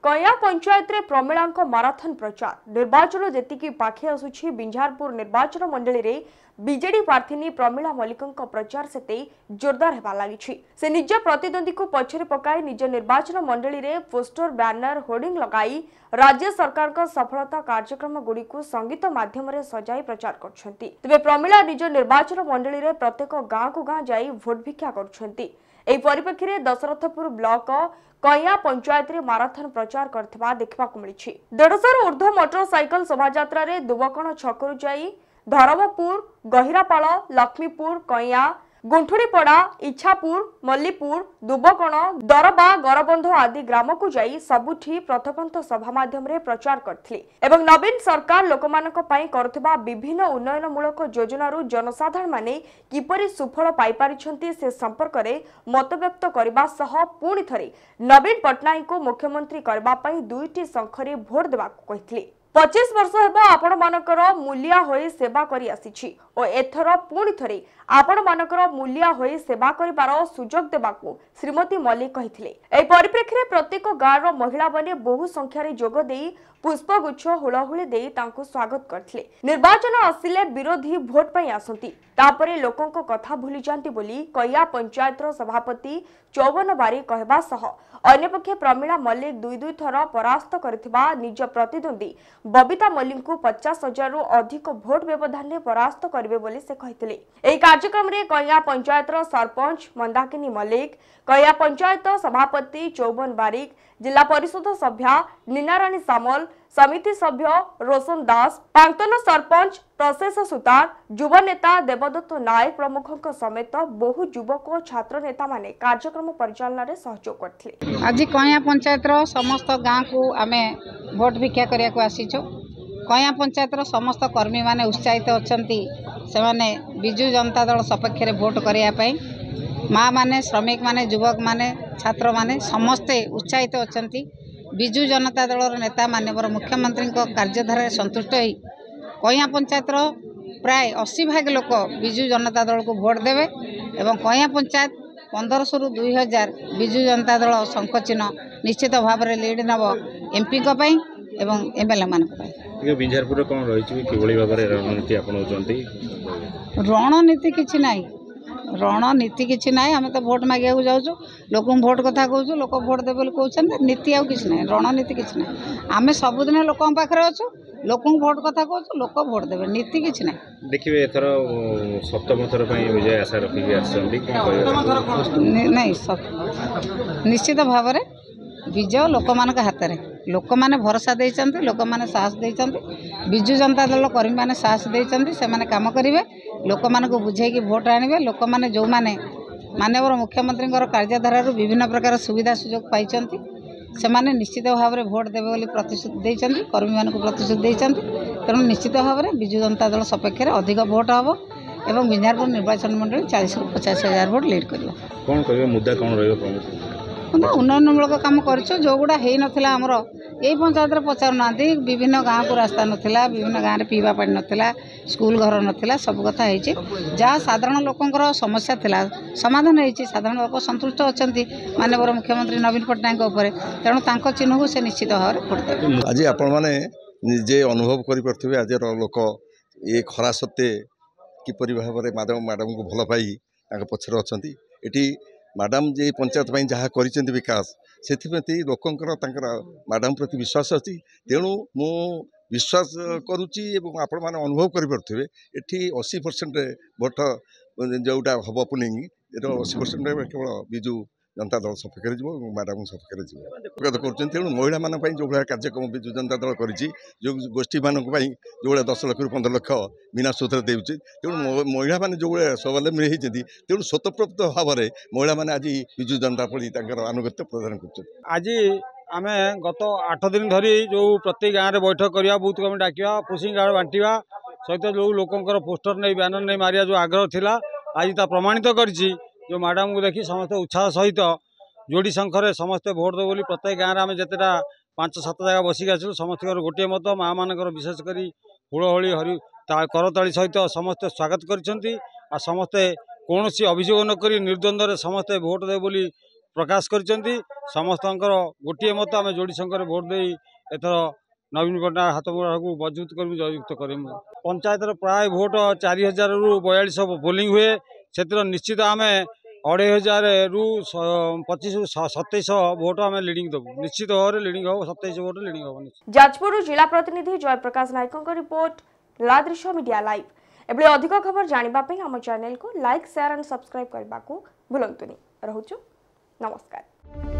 कया पंचायत रे प्रमिलांक माराथन प्रचार निर्वाचन जेतिकी पाखे आसुछि बिंझारपुर निर्वाचन मंडली रे बीजेडी प्रार्थी प्रमिला मल्लिक प्रचार सेते जोरदार हेबा लागिछि। से निज प्रतिद्वंदी को पछरे पकाई निज निर्वाचन मंडली रे पोस्टर बैनर होर्डिंग लगाई राज्य सरकार का सफलता कार्यक्रम गुडी को संगीत माध्यम रे सजाई प्रचार करछंती। तबे प्रमिला निज निर्वाचन मंडली रे प्रत्येक गाँ को गाँ जाई भोट भिक्षा करछंती। एही परिप्रेक्षी रे दशरथपुर ब्लॉक कया पंचायत रे माराथन प्रचार करथिबा देखबा को मिलिछि। 150 ऊर्ध्व मोटरसाइकल शोभायात्रा रे दुबकण छकरु जाई धरमपुर गहिरापाଳ लक्ष्मीपुर कया गुंठुड़ीपड़ा इच्छापुर मल्लीपुर दुबकण दरबा गरबंध आदि ग्राम को जाई सबुठी प्रथपंथ सभा माध्यम रे प्रचार करथिले एवं नवीन सरकार लोकमानक पई करथिबा विभिन्न उन्नयनमूलक योजनारू जनसाधारण माने किपरि सुफल पाई पारिछंती से संपर्क रे मत व्यक्त करबा सह पुणी थरे नवीन पटनायक को मुख्यमंत्री करबा पई दुईटी संखरे भोट देबा को कहिथिले। 25 वर्ष हेबा आपण मानकर मूल्या होई सेवा करी आसीछि ओ एथर पुणी थरे आपण मानकर मूल्या होई सेवा करिबार सुजोग देबाको श्रीमती मल्लिक कहिथिले। एही परिप्रेक्षी रे प्रत्येक गाँर महिला माने बहु संख्या रे जोग देई पुष्पगुच्छ हुलहुली देई तांको स्वागत करथिले। निर्वाचन आसिले विरोधी भोट पई आसंती तापरे लोकंको कथा भूली जानती बोली कया पंचायत रो सभापति चौवन बारी कहबा सह अन्यपक्षे प्रमिला मल्लिक दुई थर परास्त करथिबा निज प्रतिद्वंदी बबिता मल्लिक को 50,000 रु अधिक भोट व्यवधान में परास्त करिवे बोली से कहिथिले। एही कार्यक्रम रे कया पंचायत रो सरपंच मंदाकिनी मल्लिक कया पंचायत सभापति चौवन बारिक जिला परिषद सभ्या नीनाराणी सामल समिति सभ्य रोशन दास प्राक्तन सरपंच प्रशेष सुतार युवा नेता देवदत्त नायक प्रमुखों समेत बहु युवक और छात्र नेता माने कार्यक्रम परिचालन रे सहयोग करथिले। आज कया पंचायत रो समस्त गाँ को आमे भोट भिक्षा करिया को आसीछो। कया पंचायत रो समस्त कर्मी माने उत्साहित अछंती से माने बिजू जनता दल सपक्ष रे भोट करिया पई माँ माने श्रमिक माने युवक माने छात्र माने समस्ते उत्साहित अछंती। बिजू जनता दल नेता माननीय मुख्यमंत्री कार्यधारा संतुष्ट होई कया पंचायत प्राय 80 भाग लोक बिजू जनता दल को भोट देवे एवं कया पंचायत 1500 रु 2000 बिजू जनता दल शंख चिन्ह निश्चित भाव में लीड नब एमपी एवं एमएलए मान बिंझारपुर कौन रही रणनीति आपणाउछंती? रणनीति किछि नाही, रणनीति किछि नाही। आमे तो भोट मागिया जाऊँ लोक भोट कथा कहूँ लोक भोट देवे बोली कहते नीति आउ किछि नाही, रणनीति किछि नाही। आमे सबुदिन लोक पाखरे अछु लोक भोट कथा कहूँ लोक भोट देवे नीति किछि नाही। देखिए एथर सप्तम थर विजय आशा रखिक आछंती नहीं निश्चित भाव में विजय लोक मान हाथ में लोक मैंने भरोसा देइचंती लोक मैंने साहस देइचंती बिजू जनता दल कर्मी मैंने साहस देइचंती से माने काम करेंगे लोक मान को बुझेकी भोट आने लोक मैंने जो मैंने माननीय मुख्यमंत्री कार्यधारा विभिन्न प्रकार सुविधा सुजोग पाई से माने निश्चित भाव में भोट देवे बोली प्रतिश्रुति देइचंती कर्मी मान को प्रतिश्रुति देइचंती तेणु निश्चित भाव में बिजू जनता दल सपक्ष में अधिक भोट हम एवं बिंझारपुर निर्वाचन मंडली 40 रु 50,000 भोट लीड कर। कौन कह मुद्दा कौन रही उन्नयनमूलक काम कर जो गुड़ा हो नाला आमर यही पंचायत पचारूना विभिन्न गाँ को रास्ता नाला विभिन्न गाँव में पीवा पानी नाला स्कूल घर नाला सब कथा है जहाँ साधारण लोकंर समस्या थिला समाधान होती साधारण लोक संतुष्ट अच्छा माननीय मुख्यमंत्री नवीन पट्टनायक उपर तेणु तांको चिन्ह को से निश्चित भाव में भोट देवे। आज आपण मैंने निजे अनुभव करें आज लोक ये खरा सत्ते किपरि भाव में मैडम को भल पाई पछरे अच्छा ये मैडम जे पंचायत जहाँ कर विकास से लोकंर मैडम प्रति विश्वास अच्छी तेणु मु विश्वास करुच्ची आपण मैंने अनुभव करें ये 80% भोट जोटा हम पुलिंग 80% केवल बिजू जनता दल सपक्ष मैडम सपक्ष कर तेणु महिला मान जो भाया कार्यक्रम बिजू जनता दल कर गोष्ठी मान जो भाया 10 लाख रु 15 लाख बिना सूत्र देउछि तेणु महिला मैंने जो भाया स्वावलम्बी होती तेणु स्वतःप्रत भाव में महिला मैंने आज बिजू जनता पड़ी आनुगत्य प्रदान कर। आज आम गत 8 दिन धरी जो प्रत्येक गाँव में बैठक करवा बूथ कमिटी डाकिया पुशिंग कार्ड बांटा सहित जो लोकंर पोस्टर नहीं बैनर नहीं मारिया जो आग्रह थिला आज ता प्रमाणित करछि जो मैडम को देखी समस्त उत्साह सहित जोड़ी शंखर समस्ते भोट दे बोली प्रत्येक गाँव में आम जितेटा 5-7 जगह बसिक आसलु समस्त गोटे मत माँ मानकर विशेषकर हुलहुली हरि करताली सहित समस्ते स्वागत कर समस्ते कौन अभियोग नक निर्द्वंद्व समस्ते भोट दे बोली प्रकाश कर समस्त गोटे मत आम जोड़ी संख्या भोट दे एथर नवीन पट्टनायक हाथ मुड़ा को मजबूत कर जययुक्त करमु। पंचायत प्राय भोट 4000 रु 4200 पोलिंग हुए से निश्चित आम 2500 रु 2700 भोट आम लीडिंग दबु निश्चित भाव लीडिंग हम 27 भोट लीडिंग हम। जाजपुर जिला प्रतिनिधि जयप्रकाश नायक रिपोर्ट लादृश्य मीडिया लाइव। एबले अधिक खबर जानिबा आम चैनल को लाइक शेयर एंड सब्सक्राइब करने को भूलंतुनी। रहुछु नमस्कार।